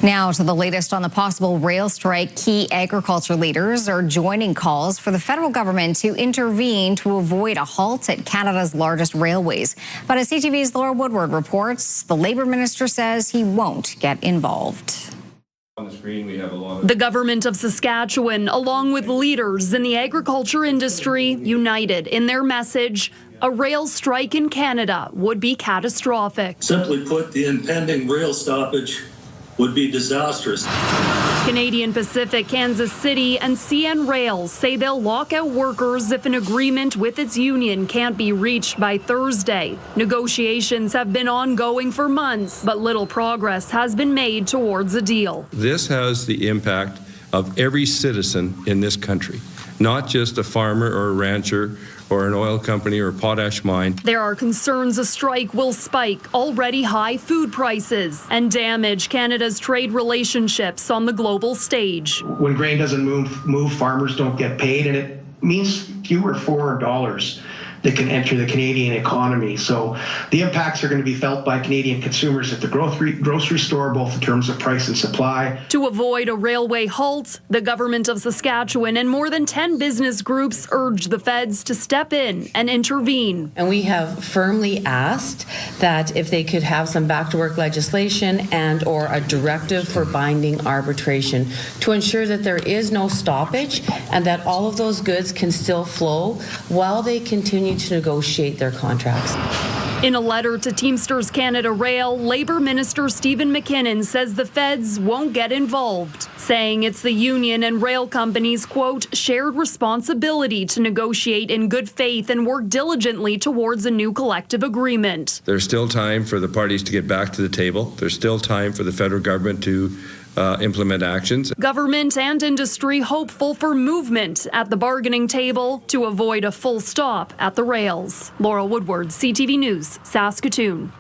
Now to the latest on the possible rail strike. Key agriculture leaders are joining calls for the federal government to intervene to avoid a halt at Canada's largest railways. But as CTV's Laura Woodward reports, the Labour Minister says he won't get involved. On the screen, we have the government of Saskatchewan, along with leaders in the agriculture industry, united in their message: a rail strike in Canada would be catastrophic. Simply put, the impending rail stoppage would be disastrous. Canadian Pacific, Kansas City, and CN Rail say they'll lock out workers if an agreement with its union can't be reached by Thursday. Negotiations have been ongoing for months, but little progress has been made towards a deal. This has the impact of every citizen in this country, not just a farmer or a rancher or an oil company or a potash mine. There are concerns a strike will spike already high food prices and damage Canada's trade relationships on the global stage. When grain doesn't move, farmers don't get paid, and it means fewer foreign dollars that can enter the Canadian economy. So the impacts are going to be felt by Canadian consumers at the grocery store, both in terms of price and supply. To avoid a railway halt, the government of Saskatchewan and more than 10 business groups urge the feds to step in and intervene. And we have firmly asked that if they could have some back-to-work legislation and or a directive for binding arbitration to ensure that there is no stoppage and that all of those goods can still flow while they continue to negotiate their contracts. In a letter to Teamsters Canada Rail, Labour Minister Stephen McKinnon says the feds won't get involved, saying it's the union and rail companies' quote, shared responsibility to negotiate in good faith and work diligently towards a new collective agreement. There's still time for the parties to get back to the table. There's still time for the federal government to implement actions. Government and industry hopeful for movement at the bargaining table to avoid a full stop at the rails. Laura Woodward, CTV News, Saskatoon.